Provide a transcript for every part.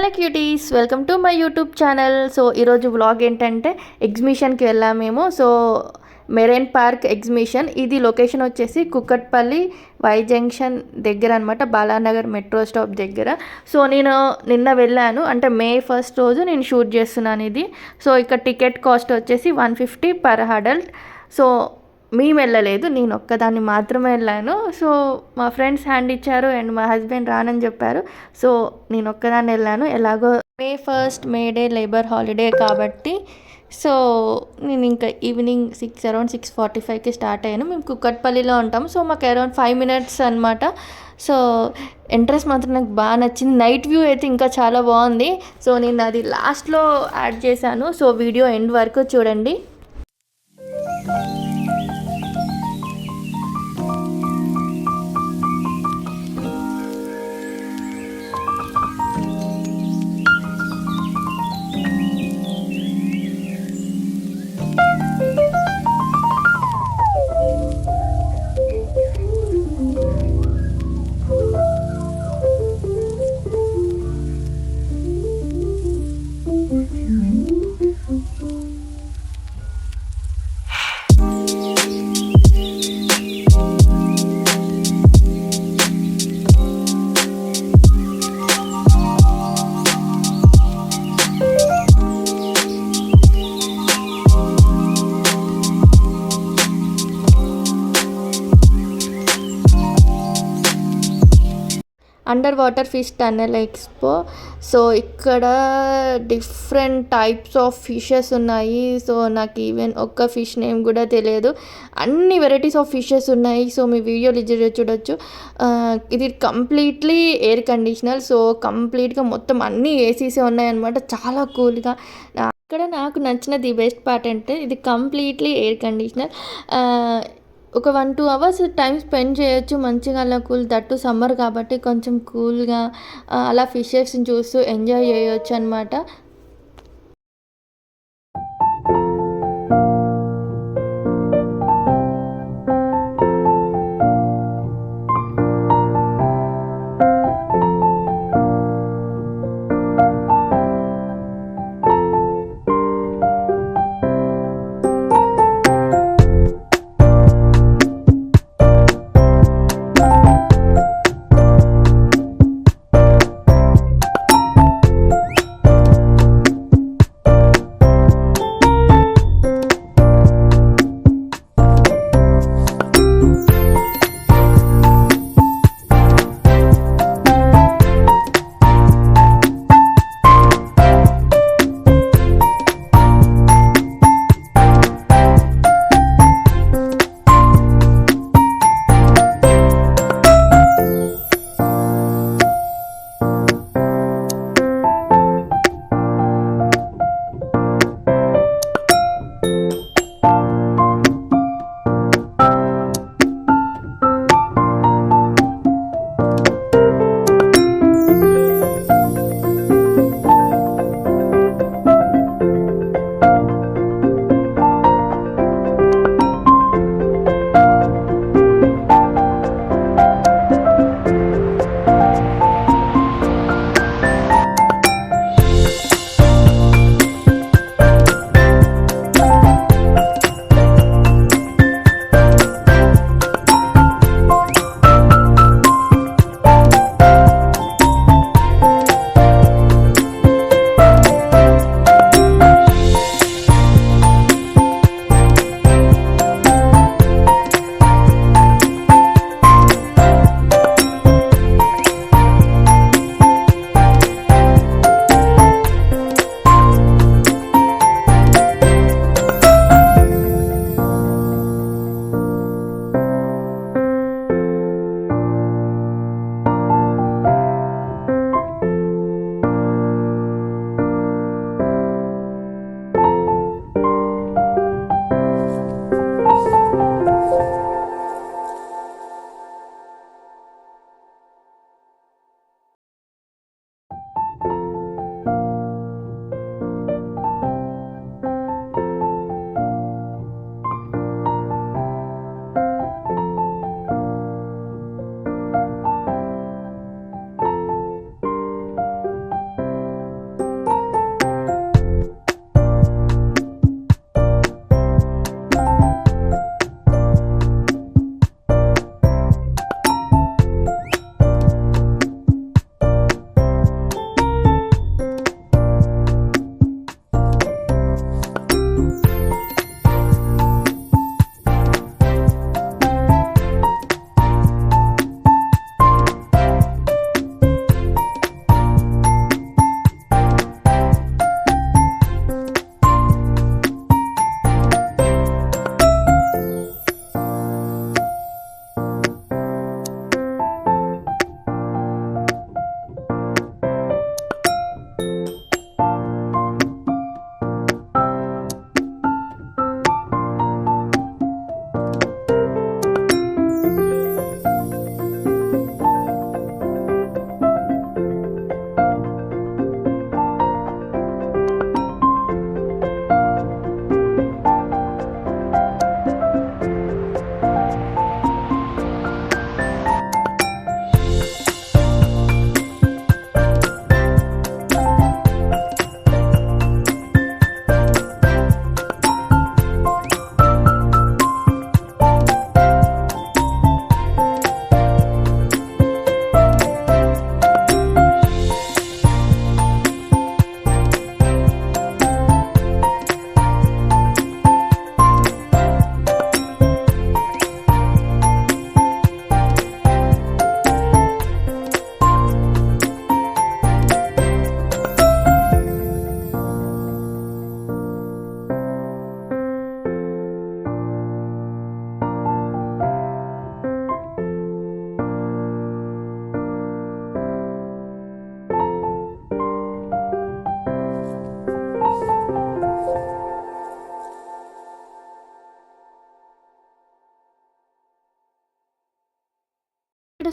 Hello cuties, welcome to my YouTube channel. So ఈరోజు vlog ఏంటంటే ఎగ్జిబిషన్కి వెళ్ళాము మేము. సో మెరైన్ పార్క్ ఎగ్జిబిషన్, ఇది లొకేషన్ వచ్చేసి కుక్కట్పల్లి వై జంక్షన్ దగ్గర అనమాట, బాలానగర్ మెట్రో స్టాప్ దగ్గర. సో నేను నిన్న వెళ్ళాను, అంటే మే 1 రోజు నేను షూట్ చేస్తున్నాను ఇది. సో ఇక్కడ టికెట్ కాస్ట్ వచ్చేసి 150 పర్ అడల్ట్. సో మేము వెళ్ళలేదు, నేను ఒక్కదాన్ని మాత్రమే వెళ్ళాను. సో మా ఫ్రెండ్స్ హ్యాండ్ ఇచ్చారు అండ్ మా హస్బెండ్ రానని చెప్పారు. సో నేను ఒక్కదాన్ని వెళ్ళాను. ఎలాగో మే 1 మే డే లేబర్ హాలిడే కాబట్టి సో నేను ఇంకా ఈవినింగ్ అరౌండ్ 6:45కి స్టార్ట్ అయ్యాను. మేము కుక్కట్పల్లిలో ఉంటాము. సో మాకు అరౌండ్ 5 minutes అనమాట. సో ఎంట్రెన్స్ మాత్రం నాకు బాగా నచ్చింది. నైట్ వ్యూ అయితే ఇంకా చాలా బాగుంది. సో నేను అది లాస్ట్లో యాడ్ చేశాను. సో వీడియో ఎండ్ వరకు చూడండి. Under water fish tunnel expo. So ఇక్కడ డిఫరెంట్ టైప్స్ ఆఫ్ ఫిషెస్ ఉన్నాయి. సో నాకు ఈవెన్ ఒక్క ఫిష్ నేమ్ కూడా తెలియదు. అన్ని వెరైటీస్ ఆఫ్ ఫిషెస్ ఉన్నాయి. సో మీ వీడియోలు చూడొచ్చు. ఇది కంప్లీట్లీ ఎయిర్ కండిషనర్. సో కంప్లీట్గా మొత్తం అన్నీ ఏసీసే ఉన్నాయన్నమాట. చాలా కూల్గా. ఇక్కడ నాకు నచ్చిన ది బెస్ట్ పార్ట్ అంటే ఇది కంప్లీట్లీ ఎయిర్ కండిషనర్. ఒక 1-2 hours టైం స్పెండ్ చేయొచ్చు మంచిగా. అలా కూల్, దట్టు సమ్మర్ కాబట్టి కొంచెం కూల్గా అలా ఫిషెస్ని చూస్తూ ఎంజాయ్ చేయొచ్చు అనమాట.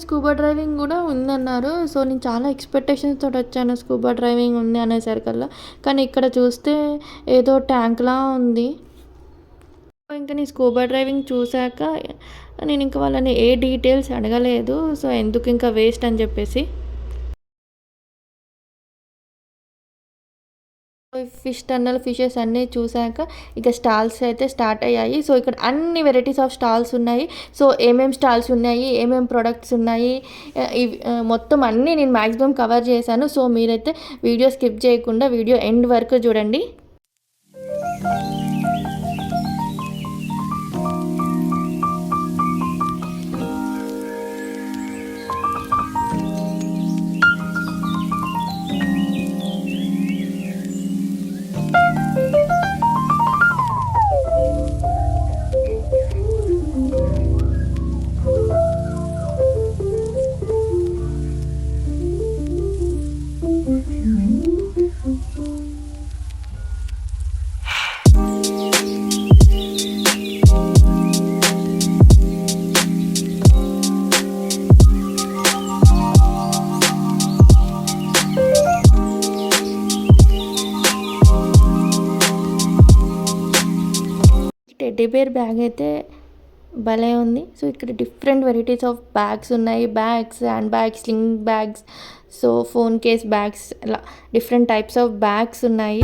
స్కూబా డ్రైవింగ్ కూడా ఉందన్నారు. సో నేను చాలా ఎక్స్పెక్టేషన్స్ తోటి వచ్చాను స్కూబా డ్రైవింగ్ ఉంది అనేసరికల్లా. కానీ ఇక్కడ చూస్తే ఏదో ట్యాంక్లా ఉంది. ఇంకా నేను స్కూబా డ్రైవింగ్ చూశాక నేను ఇంకా వాళ్ళని ఏ డీటెయిల్స్ అడగలేదు. సో ఎందుకు ఇంకా వేస్ట్ అని చెప్పేసి ఫిష్ టన్నల్ ఫిషెస్ అన్నీ చూసాక ఇక స్టాల్స్ అయితే స్టార్ట్ అయ్యాయి. సో ఇక్కడ అన్ని వెరైటీస్ ఆఫ్ స్టాల్స్ ఉన్నాయి. సో ఏమేమి స్టాల్స్ ఉన్నాయి, ఏమేమి ప్రొడక్ట్స్ ఉన్నాయి, ఇవి మొత్తం అన్నీ నేను మ్యాక్సిమం కవర్ చేశాను. సో మీరైతే వీడియో స్కిప్ చేయకుండా వీడియో ఎండ్ వరకు చూడండి. టెడ్డీ బేర్ బ్యాగ్ అయితే భలే ఉంది. సో ఇక్కడ డిఫరెంట్ వెరైటీస్ ఆఫ్ బ్యాగ్స్ ఉన్నాయి. Bags, hand bags, sling bags, so phone case bags, ఇలా డిఫరెంట్ టైప్స్ ఆఫ్ బ్యాగ్స్ ఉన్నాయి.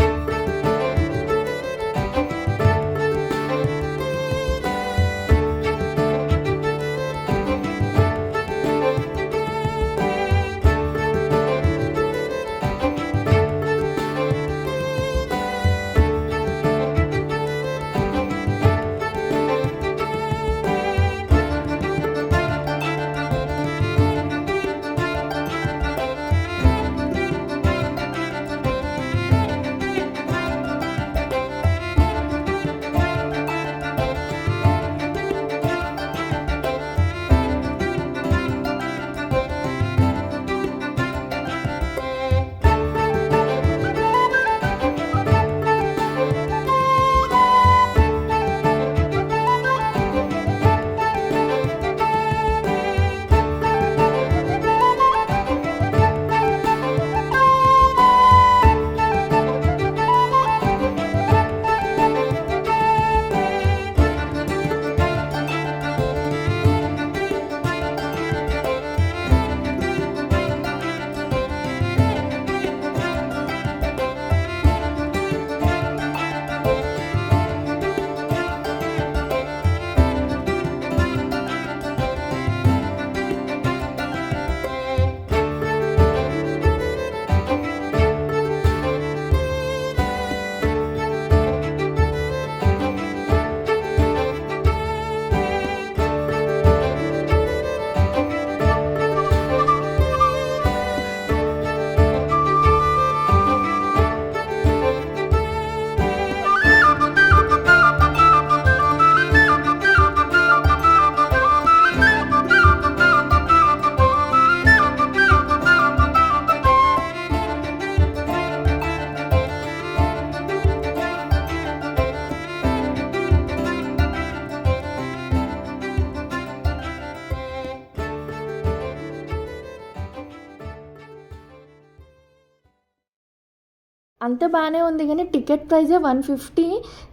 అంత బాగానే ఉంది కానీ టికెట్ ప్రైజే 150.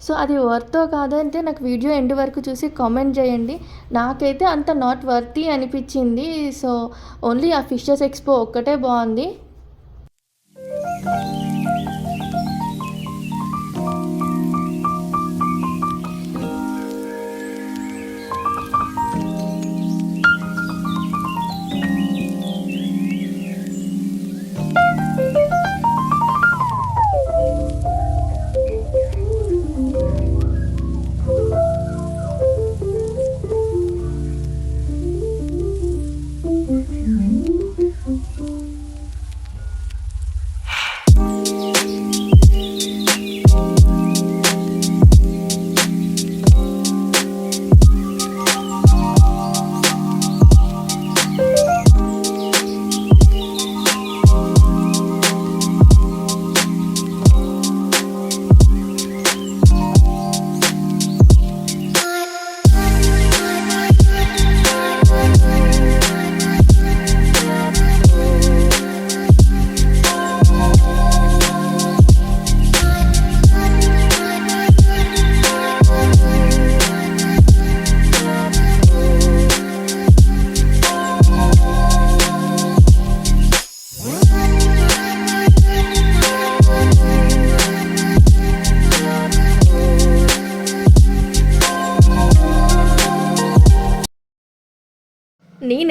సో అది వర్తో కాదంటే నాకు వీడియో ఎండ్ వరకు చూసి కామెంట్ చేయండి. నాకైతే అంత నాట్ వర్తీ అనిపించింది. సో ఓన్లీ ఆ ఫిషెస్ ఎక్స్పో ఒక్కటే బాగుంది.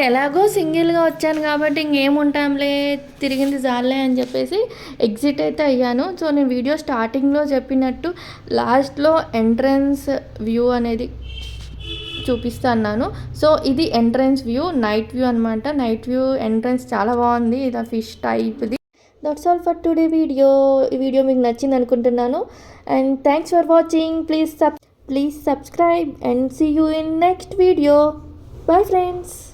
ఎలాగో సింగిల్గా వచ్చాను కాబట్టి ఇంకేముంటాంలే, తిరిగింది జాలే అని చెప్పేసి ఎగ్జిట్ అయితే అయ్యాను. సో నేను వీడియో స్టార్టింగ్లో చెప్పినట్టు లాస్ట్లో ఎంట్రన్స్ వ్యూ అనేది చూపిస్తున్నాను. సో ఇది ఎంట్రన్స్ వ్యూ, నైట్ వ్యూ అనమాట. నైట్ వ్యూ ఎంట్రన్స్ చాలా బాగుంది, ఇది ఫిష్ టైప్ది. That's all for today video. ఈ వీడియో మీకు నచ్చింది అనుకుంటున్నాను. And thanks for watching. Please subscribe and see you in next video. Bye friends.